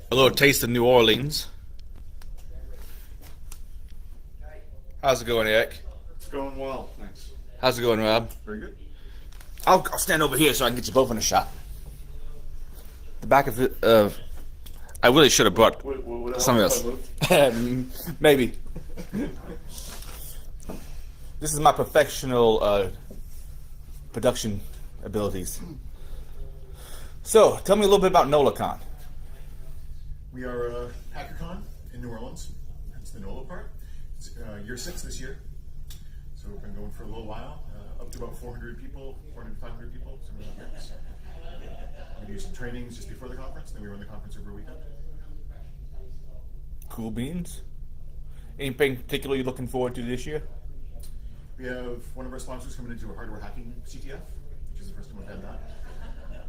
A little taste of New Orleans. How's it going, Eric? It's going well, thanks. How's it going, Rob? Very good. I'll stand over here so I can get you both in a shot. The back of it, I really should have brought something else. Maybe. This is my professional production abilities. So, tell me a little bit about NolaCon. We are HackerCon in New Orleans. That's the NOLA part. It's year 6 this year. So we've been going for a little while, up to about 400 people, 400 to 500 people, somewhere around there. We do some trainings just before the conference, then we run the conference over a weekend. Cool beans. Anything particular you're looking forward to this year? We have one of our sponsors coming into a hardware hacking CTF, which is the first time we've had that.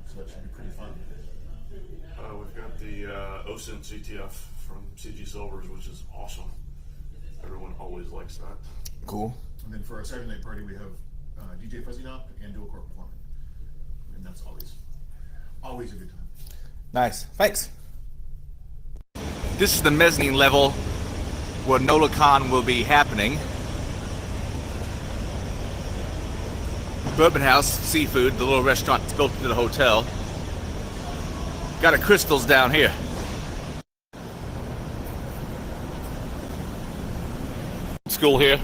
So that should be pretty fun. We've got the OSINT CTF from CG Silvers, which is awesome. Everyone always likes that. Cool. And then for our Saturday night party, we have DJ Fuzzy Knob and Dual Core performing. And that's always a good time. Nice. Thanks. This is the mezzanine level where NolaCon will be happening. Bourbon House Seafood, the little restaurant that's built into the hotel. Got a Crystals down here. School here.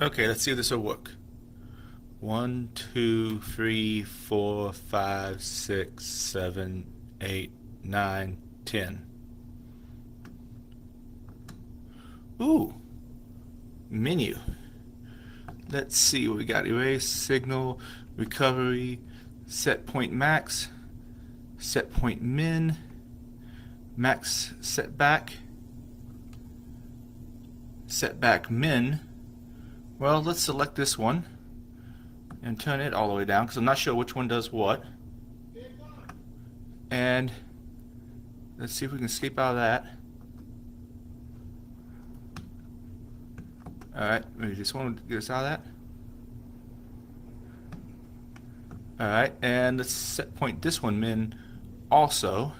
Okay, let's see if this will work. 1, 2, 3, 4, 5, 6, 7, 8, 9, 10. Ooh. Menu. Let's see what we got. Erase, signal, recovery, set point max, set point min, max setback, setback min. Well, let's select this one and turn it all the way down because I'm not sure which one does what. And let's see if we can escape out of that. Alright, maybe this one will get us out of that. Alright, and let's set point this one min also.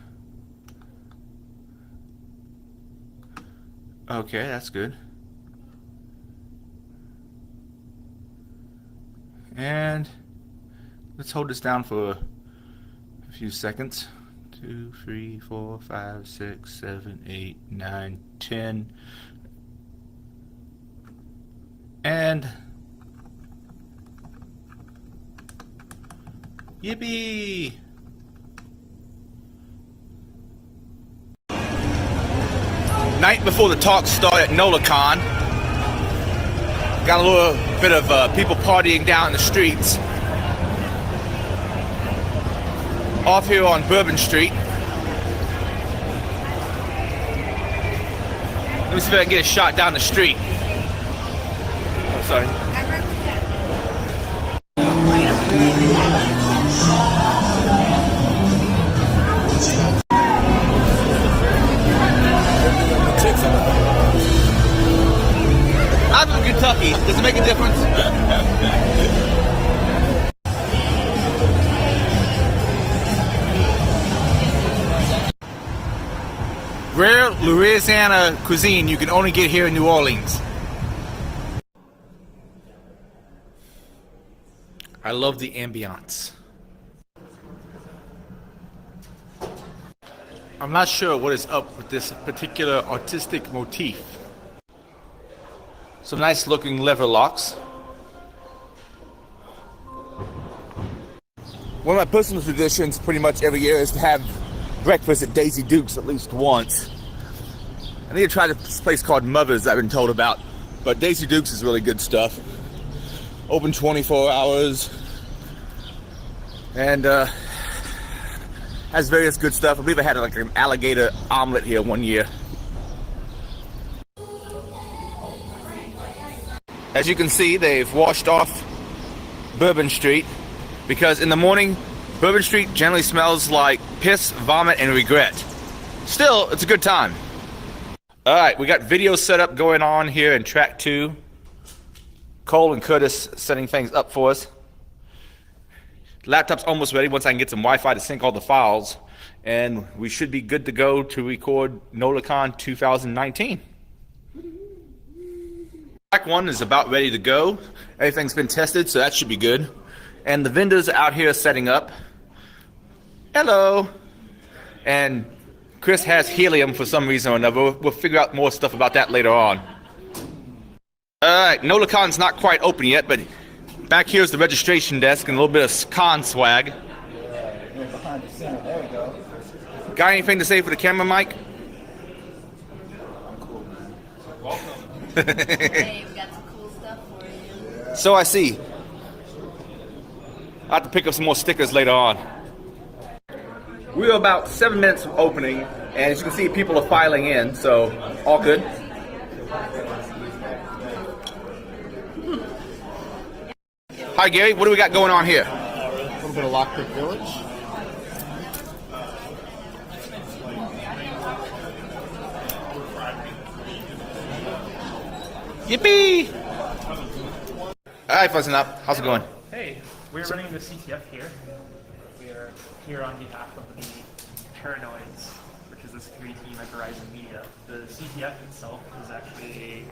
Okay, that's good. And let's hold this down for a few seconds. 2, 3, 4, 5, 6, 7, 8, 9, 10. And yippee! Night before the talk started at NolaCon. Got a little bit of people partying down in the streets. Off here on Bourbon Street. Let me see if I can get a shot down the street. Oh, sorry. I'm from Kentucky. Does it make a difference? Rare Louisiana cuisine you can only get here in New Orleans. I love the ambiance. I'm not sure what is up with this particular artistic motif. Some nice looking lever locks. One of my personal traditions pretty much every year is to have breakfast at Daisy Duke's at least once. I need to try this place called Mother's I've been told about, but Daisy Duke's is really good stuff. Open 24 hours and has various good stuff. I believe I had like an alligator omelet here one year. As you can see, they've washed off Bourbon Street because in the morning Bourbon Street generally smells like piss, vomit, and regret. Still, it's a good time. Alright, we got video setup going on here in track 2. Cole and Curtis setting things up for us. Laptop's almost ready once I can get some Wi-Fi to sync all the files, and we should be good to go to record NolaCon 2019. Track 1 is about ready to go. Everything's been tested, so that should be good. And the vendors are out here setting up. Hello. And Chris has helium for some reason or another. We'll figure out more stuff about that later on. Alright, NolaCon's not quite open yet, but back here's the registration desk and a little bit of con swag. Behind the center, there we go. Got anything to say for the camera, Mike? I'm cool, man. Hey, we've got some cool stuff for you. So I see. I'll have to pick up some more stickers later on. We were about 7 minutes from opening, and as you can see, people are filing in, so all good. Hi Gary, what do we got going on here? A little bit of Lockpick Village. Yippee! Alright, Fuzzing Up, how's it going? Hey, we're running the CTF here. We are here on behalf of the Paranoids, which is the security team at Verizon Media. The CTF itself is actually a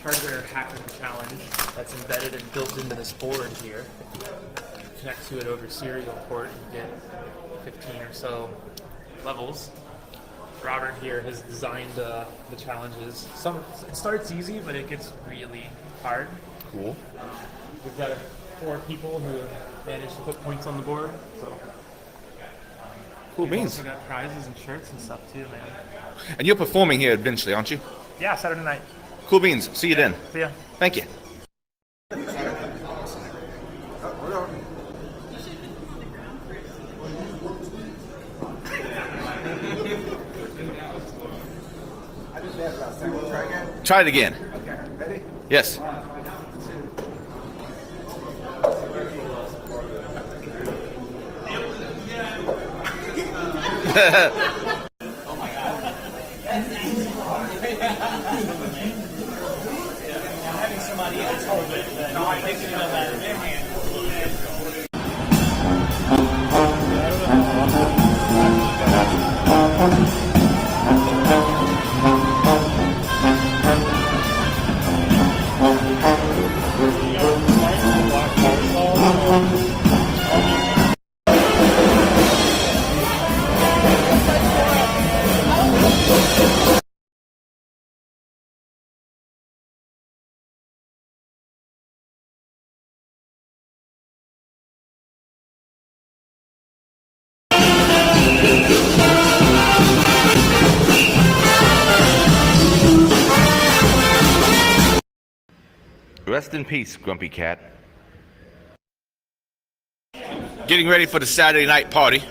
hardware hacker challenge that's embedded and built into this board here. Connect to it over serial port and get 15 or so levels. Robert here has designed the challenges. It starts easy, but it gets really hard. Cool. We've got 4 people who managed to put points on the board. So Cool we've beans. also got prizes and shirts and stuff too, man. And you're performing here eventually, aren't you? Yeah, Saturday night. Cool beans. See you then. See ya. Thank you. Try it again. Okay, ready? Yes. Rest in peace, Grumpy Cat. Getting ready for the Saturday night party.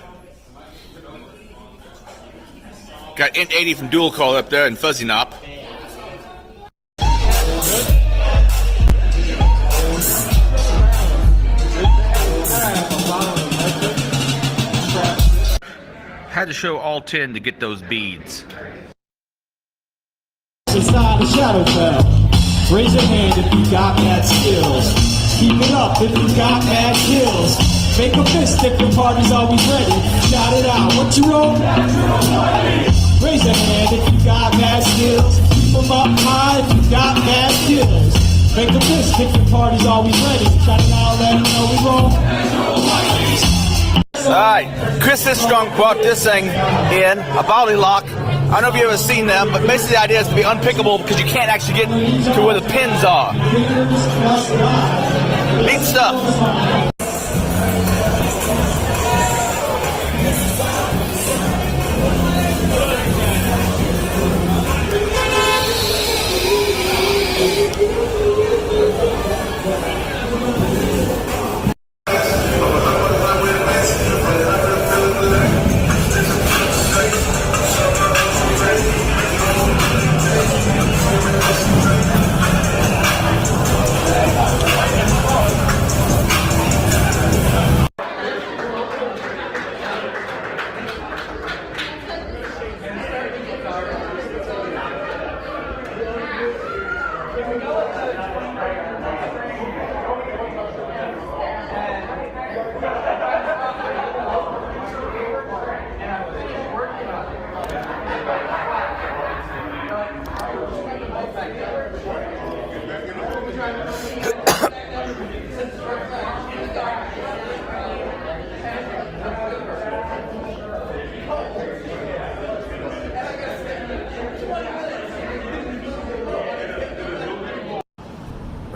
Got Int 80 from Dual Call up there and Fuzzy Nop. Had to show all 10 to get those beads. It's not a shadow fell. Raise your hand if you got mad skills. Keep it up if you got mad kills. Make a fist if the party's always ready. Shout it out, what you roll? Raise your hand if you got mad skills. Keep them up high if you got mad skills. Make a fist if the party's always ready. Shout it out, let them know we roll. Alright, Chris Strong brought this thing in, a volley lock. I don't know if you've ever seen them, but basically the idea is to be unpickable because you can't actually get to where the pins are. Neat stuff.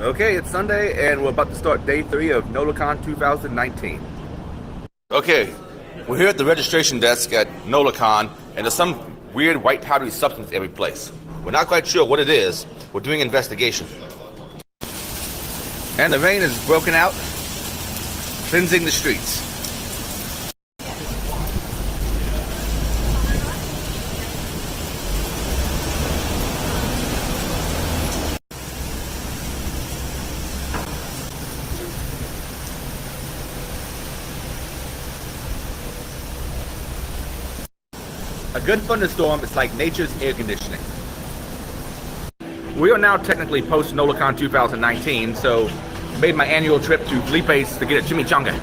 Okay, it's Sunday and we're about to start day 3 of NolaCon 2019. Okay, we're here at the registration desk at NolaCon and there's some weird white powdery substance every place. We're not quite sure what it is. We're doing an investigation. And the rain has broken out, cleansing the streets. A good thunderstorm is like nature's air conditioning. We are now technically post NolaCon 2019, so I made my annual trip to Felipe's to get a chimichanga.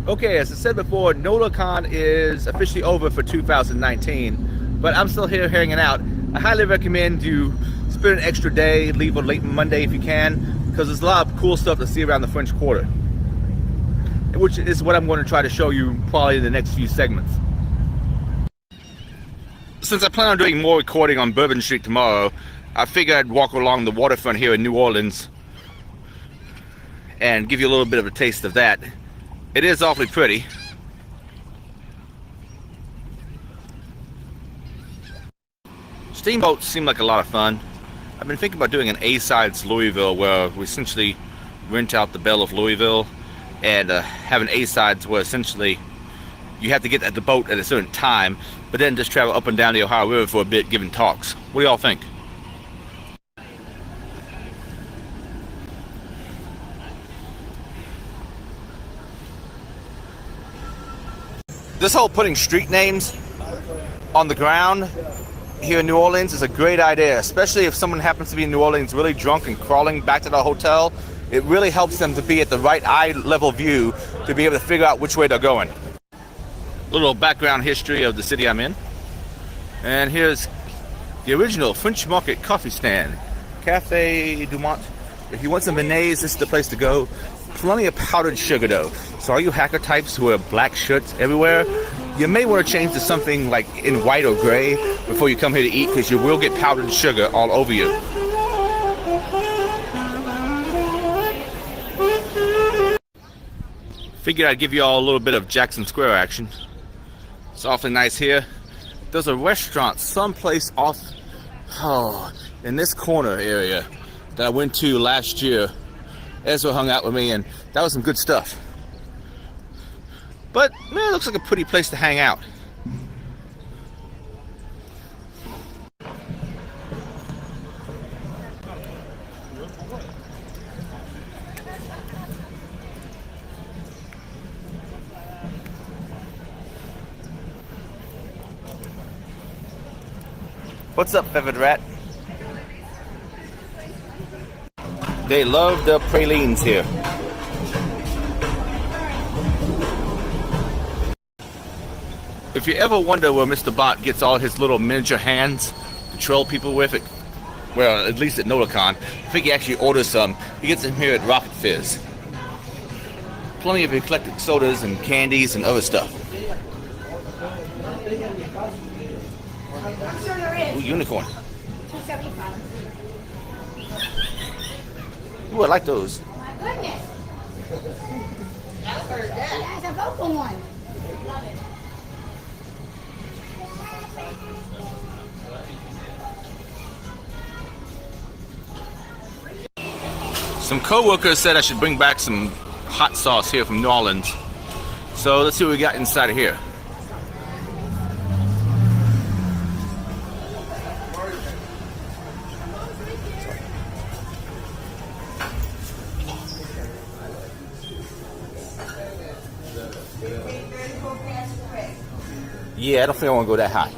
Okay, as I said before, NolaCon is officially over for 2019, but I'm still here hanging out. I highly recommend you spend an extra day, leave on late Monday if you can, because there's a lot of cool stuff to see around the French Quarter, which is what I'm going to try to show you probably in the next few segments. Since I plan on doing more recording on Bourbon Street tomorrow, I figured I'd walk along the waterfront here in New Orleans and give you a little bit of a taste of that. It is awfully pretty. Steamboats seem like a lot of fun. I've been thinking about doing an A-sides Louisville where we essentially rent out the Belle of Louisville and have an A-sides where essentially you have to get at the boat at a certain time, but then just travel up and down the Ohio River for a bit giving talks. What do y'all think? This whole putting street names on the ground here in New Orleans is a great idea, especially if someone happens to be in New Orleans really drunk and crawling back to the hotel. It really helps them to be at the right eye level view to be able to figure out which way they're going. Little background history of the city I'm in. And here's the original French Market coffee stand, Cafe Dumont. If you want some beignets, this is the place to go. Plenty of powdered sugar though. So all you hacker types who wear black shirts everywhere, you may want to change to something like in white or gray before you come here to eat, because you will get powdered sugar all over you. Figured I'd give you all a little bit of Jackson Square action. It's awfully nice here. There's a restaurant someplace off, in this corner area that I went to last year. Ezra hung out with me and that was some good stuff. But man, it looks like a pretty place to hang out. What's up, feathered rat? They love the pralines here. If you ever wonder where Mr. Bot gets all his little miniature hands to troll people with, well, at least at NolaCon, I think he actually orders some. He gets them here at Rocket Fizz. Plenty of eclectic sodas and candies and other stuff. Ooh, unicorn. Ooh, I like those. My goodness. That's a vocal one. Love it. Some co-workers said I should bring back some hot sauce here from New Orleans. So let's see what we got inside of here. Yeah, I don't think I want to go that high.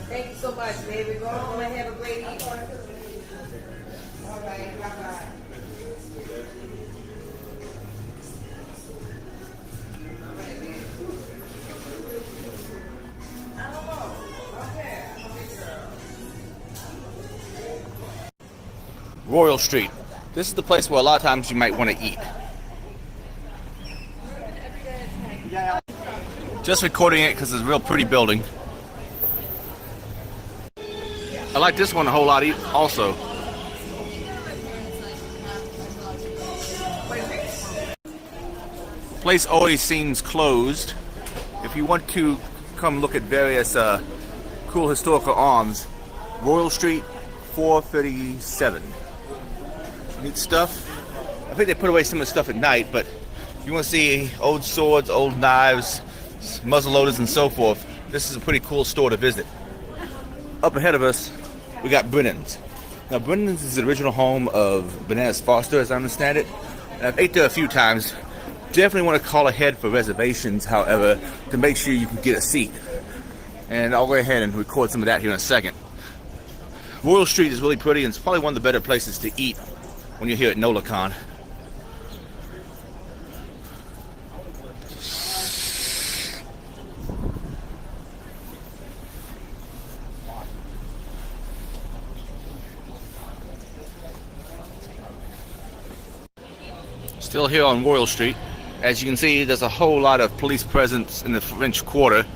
Thank you so much, baby. Go home and have a great evening. All right, bye-bye. Royal Street. This is the place where a lot of times you might want to eat. Just recording it because it's a real pretty building. I like this one a whole lot also. Place always seems closed. If you want to come look at various cool historical arms, Royal Street 437. Neat stuff. I think they put away some of the stuff at night, but if you want to see old swords, old knives, muzzle loaders, and so forth, this is a pretty cool store to visit. Up ahead of us, we got Brennan's. Now, Brennan's is the original home of Bananas Foster, as I understand it. And I've ate there a few times. Definitely want to call ahead for reservations, however, to make sure you can get a seat. And I'll go ahead and record some of that here in a second. Royal Street is really pretty, and it's probably one of the better places to eat when you're here at NolaCon. Still here on Royal Street. As you can see, there's a whole lot of police presence in the French Quarter.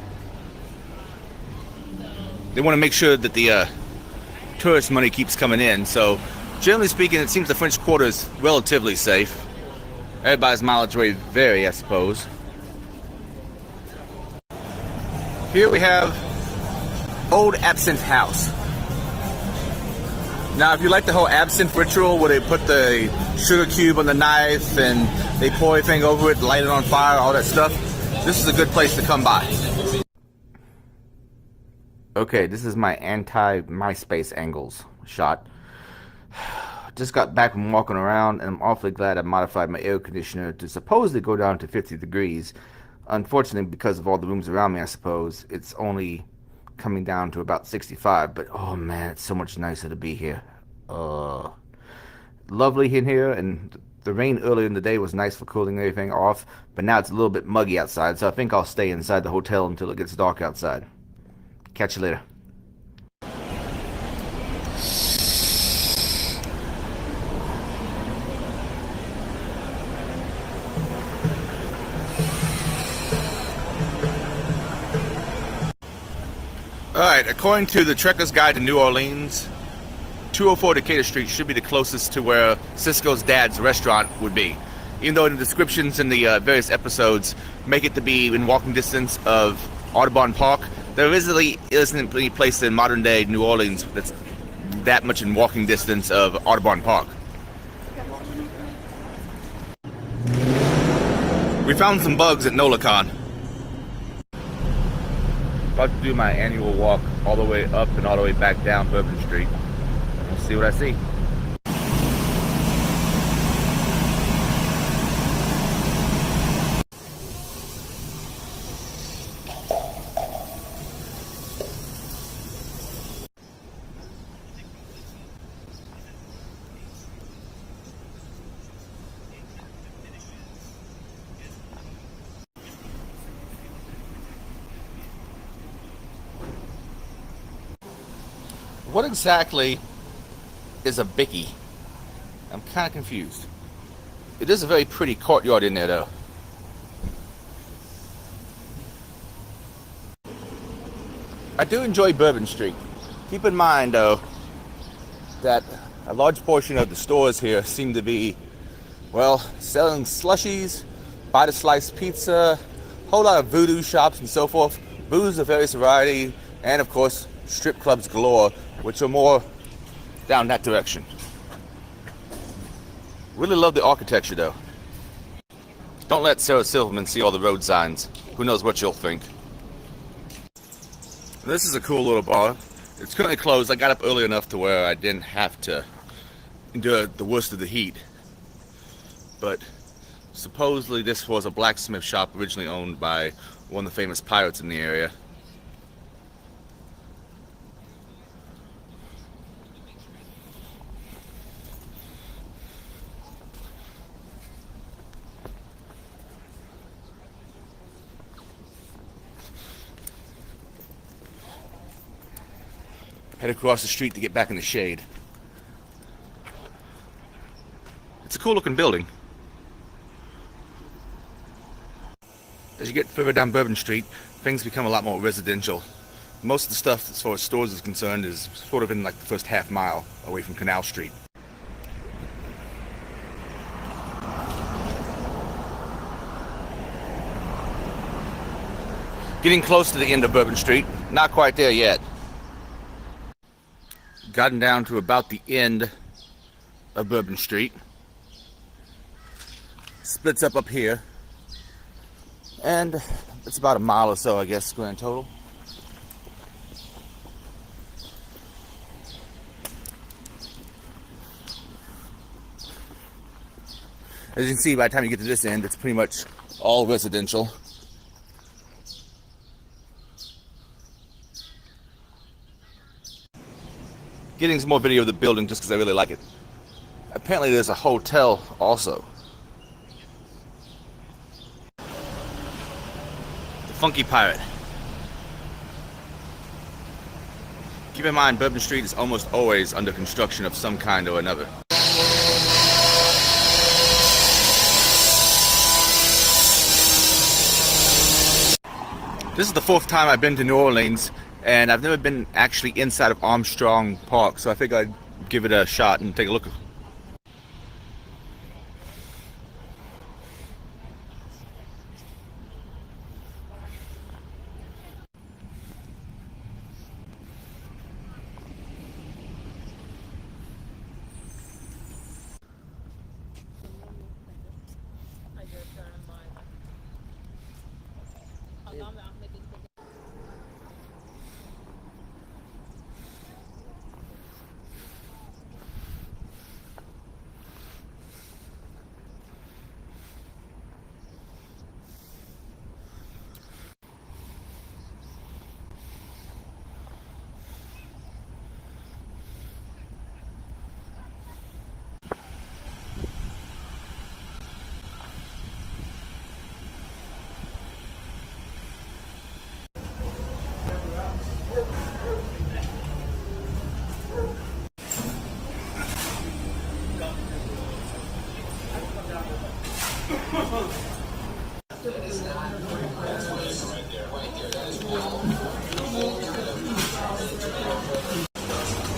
They want to make sure that the tourist money keeps coming in, so generally speaking, it seems the French Quarter is relatively safe. Everybody's mileage may vary, I suppose. Here we have Old Absinthe House. Now, if you like the whole absinthe ritual where they put the sugar cube on the knife and they pour everything over it, light it on fire, all that stuff, this is a good place to come by. Okay, this is my anti-MySpace angles shot. Just got back from walking around, and I'm awfully glad I modified my air conditioner to supposedly go down to 50 degrees. Unfortunately, because of all the rooms around me, I suppose, it's only coming down to about 65, but oh man, it's so much nicer to be here. Lovely in here, and the rain earlier in the day was nice for cooling everything off, but now it's a little bit muggy outside, so I think I'll stay inside the hotel until it gets dark outside. Catch you later. Alright, according to the Trekker's Guide to New Orleans, 204 Decatur Street should be the closest to where Cisco's dad's restaurant would be. Even though the descriptions in the various episodes make it to be in walking distance of Audubon Park, there really isn't any place in modern day New Orleans that's that much in walking distance of Audubon Park. We found some bugs at NolaCon. About to do my annual walk all the way up and all the way back down Bourbon Street. We'll see what I see. What exactly is a bicky? I'm kind of confused. It is a very pretty courtyard in there, though. I do enjoy Bourbon Street. Keep in mind, though, that a large portion of the stores here seem to be, well, selling slushies, buy the slice pizza, a whole lot of voodoo shops and so forth, booze of various variety, and of course, strip clubs galore, which are more down that direction. Really love the architecture, though. Don't let Sarah Silverman see all the road signs. Who knows what you'll think. This is a cool little bar. It's currently closed. I got up early enough to where I didn't have to endure the worst of the heat. But supposedly this was a blacksmith shop originally owned by one of the famous pirates in the area. Head across the street to get back in the shade. It's a cool looking building. As you you get further down Bourbon Street, things become a lot more residential. Most of the stuff, as far as stores is concerned, is sort of in like the first half mile away from Canal Street. Getting close to the end of Bourbon Street, not quite there yet. Gotten down to about the end of Bourbon Street. Splits up here. And it's about a mile or so, I guess, grand total. As you can see, by the time you get to this end, it's pretty much all residential. Getting some more video of the building just because I really like it. Apparently there's a hotel also. The Funky Pirate. Keep in mind, Bourbon Street is almost always under construction of some kind or another. This is the 4th time I've been to New Orleans, and I've never been actually inside of Armstrong Park, so I think I'd give it a shot and take a look.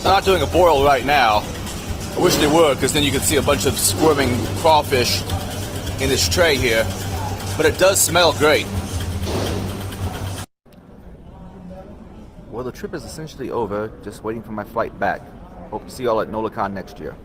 They're not doing a boil right now. I wish they were, because then you could see a bunch of squirming crawfish in this tray here. But it does smell great. Well, the trip is essentially over. Just waiting for my flight back. Hope to see y'all at NolaCon next year.